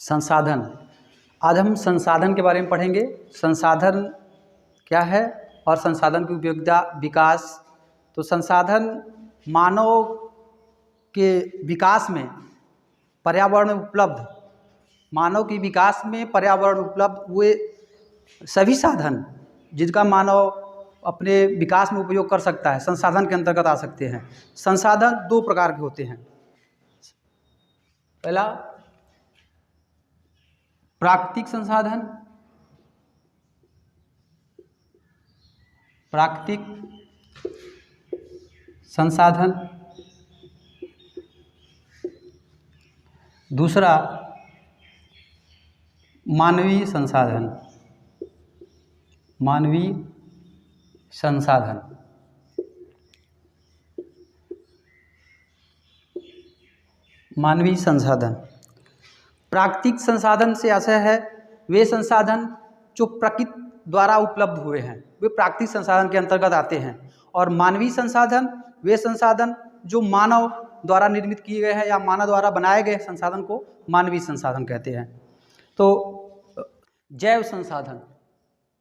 संसाधन। आज हम संसाधन के बारे में पढ़ेंगे। संसाधन क्या है और संसाधन की उपयोगिता, विकास। तो संसाधन मानव के विकास में पर्यावरण में उपलब्ध, मानव के विकास में पर्यावरण उपलब्ध हुए सभी साधन जिनका मानव अपने विकास में उपयोग कर सकता है, संसाधन के अंतर्गत आ सकते हैं। संसाधन दो प्रकार के होते हैं। पहला प्राकृतिक संसाधन, प्राकृतिक संसाधन। दूसरा मानवीय संसाधन, मानवीय संसाधन। मानवीय संसाधन प्राकृतिक संसाधन से आशय है वे संसाधन जो प्रकृति द्वारा उपलब्ध हुए हैं, वे प्राकृतिक संसाधन के अंतर्गत आते हैं। और मानवीय संसाधन वे संसाधन जो मानव द्वारा निर्मित किए गए हैं या मानव द्वारा बनाए गए संसाधन को मानवीय संसाधन कहते हैं। तो जैव संसाधन,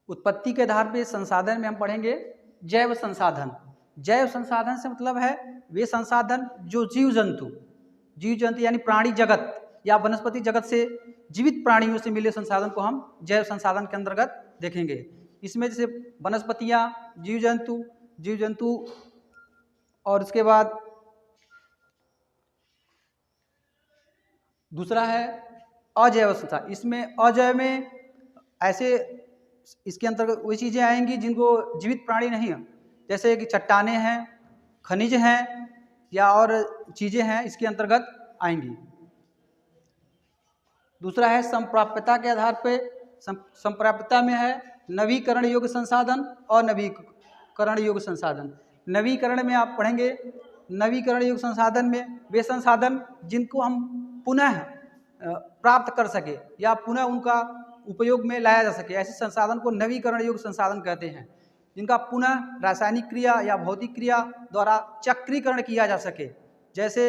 उत्पत्ति के आधार पर संसाधन में हम पढ़ेंगे जैव संसाधन। जैव संसाधन से मतलब है वे संसाधन जो जीव जंतु यानी प्राणी जगत या वनस्पति जगत से जीवित प्राणियों से मिले संसाधन को हम जैव संसाधन के अंतर्गत देखेंगे। इसमें जैसे वनस्पतियाँ, जीव जंतु और उसके बाद दूसरा है अजैव संसाधन। इसमें अजैव में ऐसे इसके अंतर्गत वही चीज़ें आएंगी जिनको जीवित प्राणी नहीं है, जैसे कि चट्टानें हैं, खनिज हैं या और चीज़ें हैं, इसके अंतर्गत आएंगी। दूसरा है संप्राप्यता के आधार पे। संप्राप्यता में है नवीकरण योग्य संसाधन और नवीकरण योग्य संसाधन। नवीकरण में आप पढ़ेंगे नवीकरण योग्य संसाधन में वे संसाधन जिनको हम पुनः प्राप्त कर सके या पुनः उनका उपयोग में लाया जा सके, ऐसे संसाधन को नवीकरण योग्य संसाधन कहते हैं, जिनका पुनः रासायनिक क्रिया या भौतिक क्रिया द्वारा चक्रीकरण किया जा सके। जैसे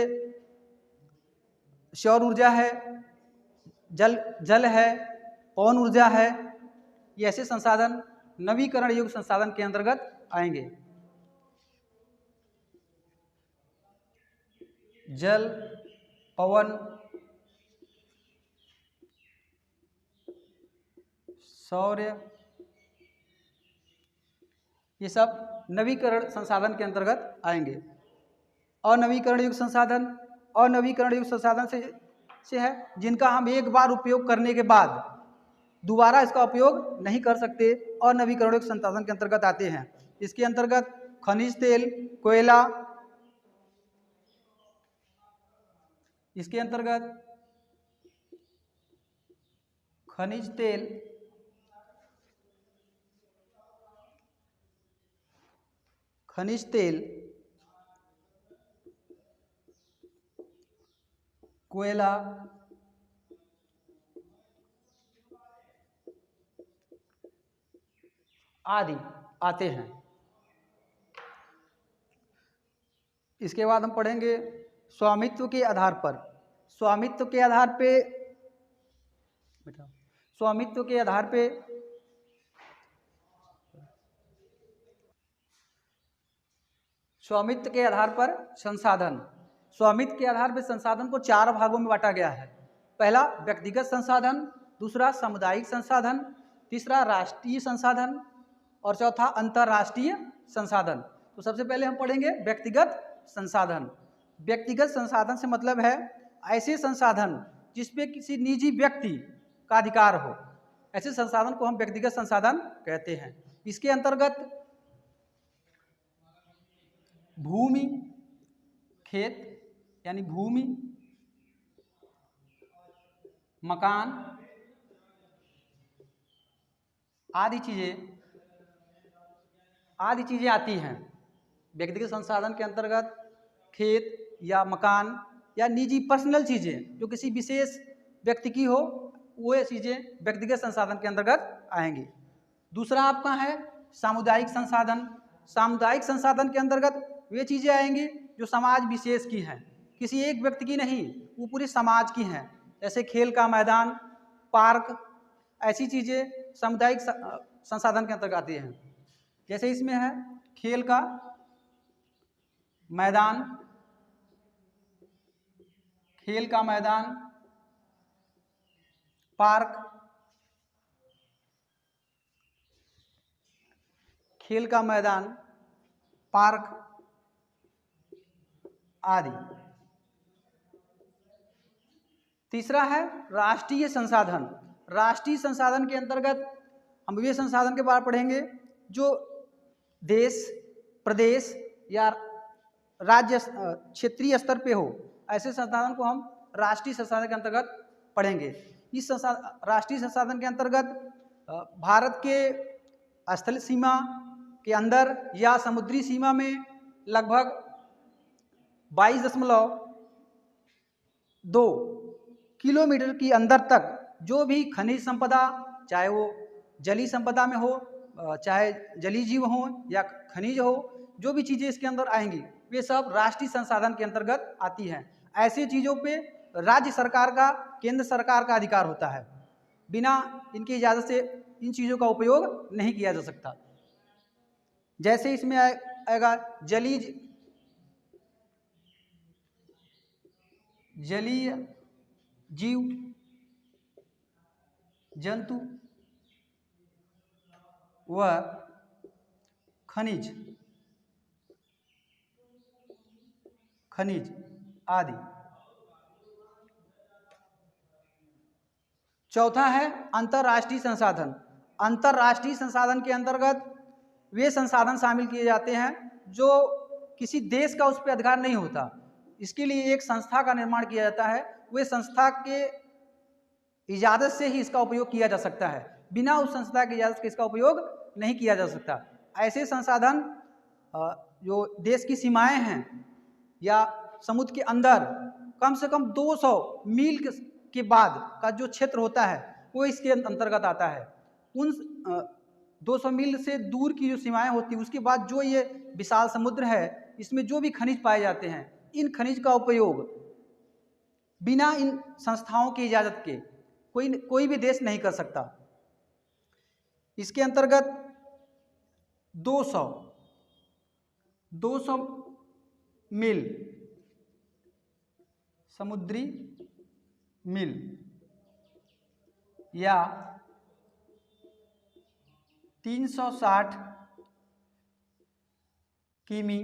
सौर ऊर्जा है, जल है, पवन ऊर्जा है, ये ऐसे संसाधन नवीकरण योग्य संसाधन के अंतर्गत आएंगे। जल, पवन, सौर, ये सब नवीकरण संसाधन के अंतर्गत आएंगे। अनवीकरण युक्त संसाधन, अनवीकरण युक्त संसाधन से है जिनका हम एक बार उपयोग करने के बाद दोबारा इसका उपयोग नहीं कर सकते, अनवीकरण युक्त संसाधन के अंतर्गत आते हैं। इसके अंतर्गत खनिज तेल, कोयला, इसके अंतर्गत खनिज तेल, कोयला, आदि आते हैं। इसके बाद हम पढ़ेंगे स्वामित्व के आधार पर। स्वामित्व के आधार पे संसाधन। स्वामित्व के आधार पर संसाधन को चार भागों में बांटा गया है। पहला व्यक्तिगत संसाधन, दूसरा सामुदायिक संसाधन, तीसरा राष्ट्रीय संसाधन और चौथा अंतर्राष्ट्रीय संसाधन। तो सबसे पहले हम पढ़ेंगे व्यक्तिगत संसाधन। व्यक्तिगत संसाधन से मतलब है ऐसे संसाधन जिसपे किसी निजी व्यक्ति का अधिकार हो, ऐसे संसाधन को हम व्यक्तिगत संसाधन कहते हैं। इसके अंतर्गत भूमि, खेत यानी भूमि, मकान आदि चीजें आती हैं। व्यक्तिगत संसाधन के अंतर्गत खेत या मकान या निजी पर्सनल चीजें जो किसी विशेष व्यक्ति की हो, वो चीजें व्यक्तिगत संसाधन के अंतर्गत आएंगी। दूसरा आपका है सामुदायिक संसाधन। सामुदायिक संसाधन के अंतर्गत वे चीजें आएंगी जो समाज विशेष की हैं, किसी एक व्यक्ति की नहीं, वो पूरे समाज की हैं। जैसे खेल का मैदान, पार्क, ऐसी चीज़ें सामुदायिक संसाधन के अंतर्गत आती हैं। जैसे इसमें है खेल का मैदान, खेल का मैदान, पार्क, खेल का मैदान, पार्क आदि। तीसरा है राष्ट्रीय संसाधन। राष्ट्रीय संसाधन के अंतर्गत हम वे संसाधन के बारे में पढ़ेंगे जो देश, प्रदेश या राज्य क्षेत्रीय स्तर पे हो, ऐसे संसाधन को हम राष्ट्रीय संसाधन के अंतर्गत पढ़ेंगे। इस राष्ट्रीय संसाधन के अंतर्गत भारत के स्थल सीमा के अंदर या समुद्री सीमा में लगभग 22.2 किलोमीटर की अंदर तक जो भी खनिज संपदा, चाहे वो जलीय संपदा में हो, चाहे जलीय जीव हो या खनिज हो, जो भी चीज़ें इसके अंदर आएंगी वे सब राष्ट्रीय संसाधन के अंतर्गत आती हैं। ऐसे चीज़ों पे राज्य सरकार का, केंद्र सरकार का अधिकार होता है। बिना इनकी इजाज़त से इन चीज़ों का उपयोग नहीं किया जा सकता। जैसे इसमें आएगा जलीय जीव, जंतु व खनिज आदि। चौथा है अंतर्राष्ट्रीय संसाधन। अंतर्राष्ट्रीय संसाधन के अंतर्गत वे संसाधन शामिल किए जाते हैं जो किसी देश का उस पर अधिकार नहीं होता। इसके लिए एक संस्था का निर्माण किया जाता है, वे संस्था के इजाज़त से ही इसका उपयोग किया जा सकता है। बिना उस संस्था की इजाज़त के इसका उपयोग नहीं किया जा सकता। ऐसे संसाधन जो देश की सीमाएं हैं या समुद्र के अंदर कम से कम 200 मील के बाद का जो क्षेत्र होता है वो इसके अंतर्गत आता है। उन 200 मील से दूर की जो सीमाएं होती है उसके बाद जो ये विशाल समुद्र है, इसमें जो भी खनिज पाए जाते हैं, इन खनिज का उपयोग बिना इन संस्थाओं की इजाज़त के कोई भी देश नहीं कर सकता। इसके अंतर्गत 200 मील समुद्री मील या 360 किमी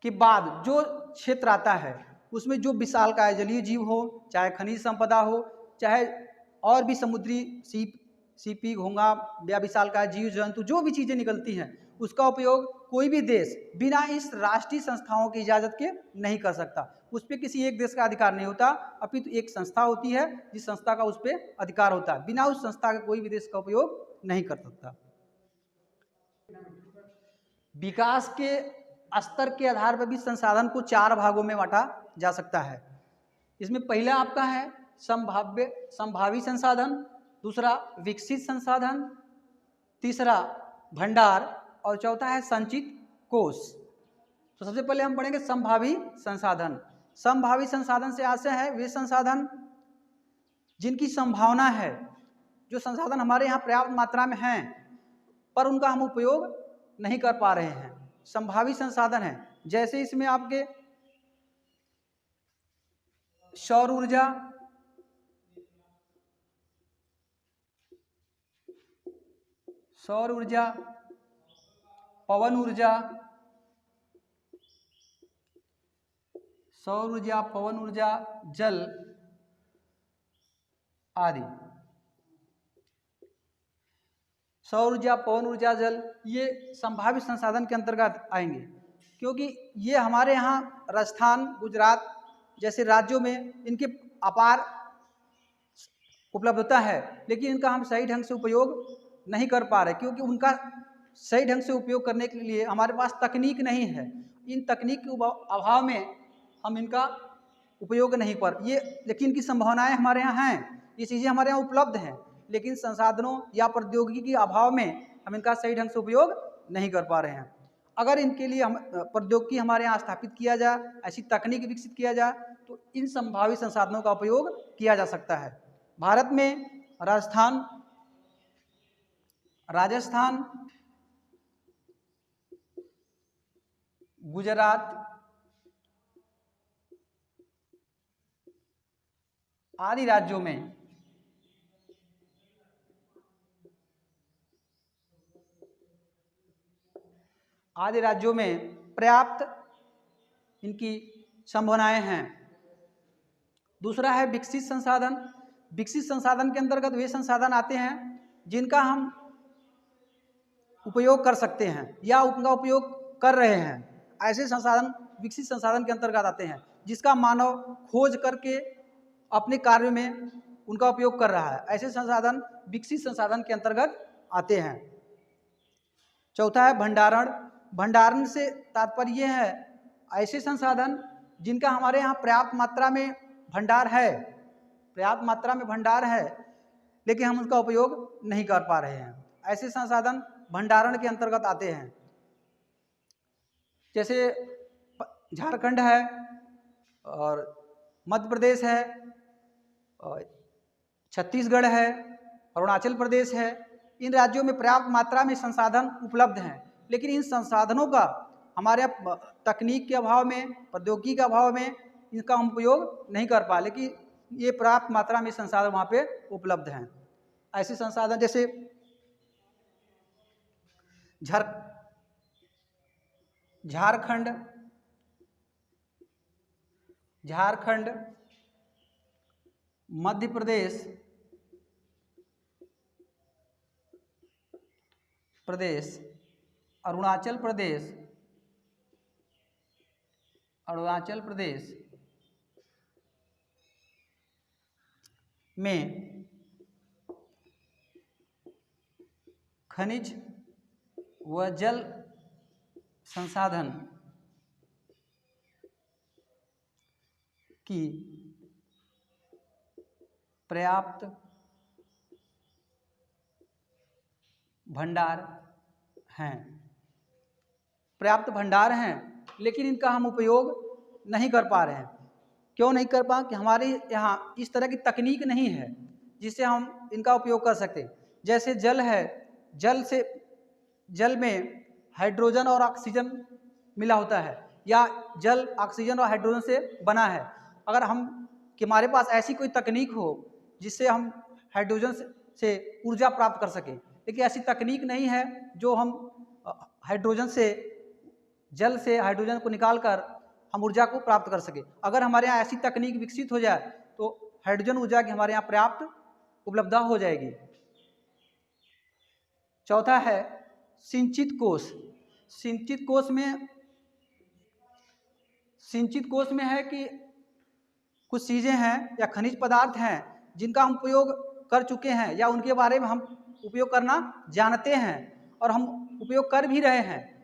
के बाद जो क्षेत्र आता है उसमें जो विशालकाय जलीय जीव हो, चाहे खनिज संपदा हो, चाहे और भी समुद्री सीपी, घोंगा या विशालकाय जीव जंतु, जो भी चीज़ें निकलती हैं उसका उपयोग कोई भी देश बिना इस राष्ट्रीय संस्थाओं की इजाज़त के नहीं कर सकता। उस पर किसी एक देश का अधिकार नहीं होता, अपितु एक संस्था होती है जिस संस्था का उस पर अधिकार होता है। बिना उस संस्था के कोई भी देश का उपयोग नहीं कर सकता। विकास के स्तर के आधार पर भी संसाधन को 4 भागों में बांटा जा सकता है। इसमें पहला आपका है संभावी संसाधन, दूसरा विकसित संसाधन, तीसरा भंडार और चौथा है संचित कोष। तो सबसे पहले हम पढ़ेंगे संभावी संसाधन। संभावी संसाधन से आशय है वे संसाधन जिनकी संभावना है, जो संसाधन हमारे यहाँ पर्याप्त मात्रा में हैं पर उनका हम उपयोग नहीं कर पा रहे हैं, संभावी संसाधन है। जैसे इसमें आपके सौर ऊर्जा, पवन ऊर्जा, जल आदि। सौर ऊर्जा, पवन ऊर्जा, जल ये संभावित संसाधन के अंतर्गत आएंगे, क्योंकि ये हमारे यहाँ राजस्थान, गुजरात जैसे राज्यों में इनके अपार उपलब्धता है, लेकिन इनका हम सही ढंग से उपयोग नहीं कर पा रहे, क्योंकि उनका सही ढंग से उपयोग करने के लिए हमारे पास तकनीक नहीं है। इन तकनीक के अभाव में हम इनका उपयोग नहीं कर ये, लेकिन इनकी संभावनाएं हमारे यहाँ हैं, ये चीज़ें हमारे यहाँ उपलब्ध हैं, लेकिन संसाधनों या प्रौद्योगिकी के अभाव में हम इनका सही ढंग से उपयोग नहीं कर पा रहे हैं। अगर इनके लिए हम प्रौद्योगिकी हमारे यहाँ स्थापित किया जाए, ऐसी तकनीक विकसित किया जाए, तो इन संभावित संसाधनों का उपयोग किया जा सकता है। भारत में राजस्थान, गुजरात आदि राज्यों में पर्याप्त इनकी संभावनाएं हैं। दूसरा है विकसित संसाधन। विकसित संसाधन के अंतर्गत वे संसाधन आते हैं जिनका हम उपयोग कर सकते हैं या उनका उपयोग कर रहे हैं। ऐसे संसाधन विकसित संसाधन के अंतर्गत आते हैं जिसका मानव खोज करके अपने कार्य में उनका उपयोग कर रहा है। ऐसे संसाधन विकसित संसाधन के अंतर्गत आते हैं। चौथा है भंडारण। भंडारण से तात्पर्य है ऐसे संसाधन जिनका हमारे यहाँ पर्याप्त मात्रा में भंडार है, लेकिन हम उसका उपयोग नहीं कर पा रहे हैं। ऐसे संसाधन भंडारण के अंतर्गत आते हैं। जैसे झारखंड है और मध्य प्रदेश है और छत्तीसगढ़ है, अरुणाचल प्रदेश है। इन राज्यों में पर्याप्त मात्रा में संसाधन उपलब्ध हैं, लेकिन इन संसाधनों का हमारे तकनीक के अभाव में, प्रौद्योगिकी के अभाव में इनका हम उपयोग नहीं कर पाए, लेकिन ये पर्याप्त मात्रा में संसाधन वहाँ पे उपलब्ध हैं। ऐसे संसाधन जैसे झारखंड, मध्य प्रदेश, अरुणाचल प्रदेश में खनिज व जल संसाधन की पर्याप्त भंडार हैं, लेकिन इनका हम उपयोग नहीं कर पा रहे हैं। क्यों नहीं कर पा? कि हमारे यहाँ इस तरह की तकनीक नहीं है जिससे हम इनका उपयोग कर सकते। जैसे जल है, जल में हाइड्रोजन और ऑक्सीजन मिला होता है, या जल ऑक्सीजन और हाइड्रोजन से बना है। अगर हमारे पास ऐसी कोई तकनीक हो जिससे हम हाइड्रोजन से ऊर्जा प्राप्त कर सकें, लेकिन ऐसी तकनीक नहीं है जो हम जल से हाइड्रोजन को निकालकर हम ऊर्जा को प्राप्त कर सके। अगर हमारे यहाँ ऐसी तकनीक विकसित हो जाए तो हाइड्रोजन ऊर्जा की हमारे यहाँ पर्याप्त उपलब्धता हो जाएगी। चौथा है सिंचित कोष। सिंचित कोष में है कि कुछ चीज़ें हैं या खनिज पदार्थ हैं जिनका हम उपयोग कर चुके हैं या उनके बारे में हम उपयोग करना जानते हैं और हम उपयोग कर भी रहे हैं,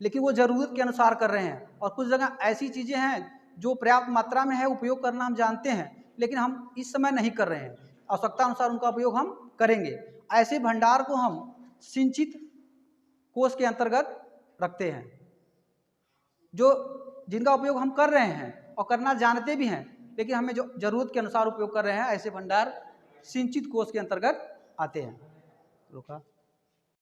लेकिन वो ज़रूरत के अनुसार कर रहे हैं। और कुछ जगह ऐसी चीज़ें हैं जो पर्याप्त मात्रा में है, उपयोग करना हम जानते हैं, लेकिन हम इस समय नहीं कर रहे हैं। आवश्यकता अनुसार उनका उपयोग हम करेंगे। ऐसे भंडार को हम सिंचित कोष के अंतर्गत रखते हैं, जिनका उपयोग हम कर रहे हैं और करना जानते भी हैं, लेकिन हमें जो ज़रूरत के अनुसार उपयोग कर रहे हैं, ऐसे भंडार सिंचित कोष के अंतर्गत आते हैं। रोका।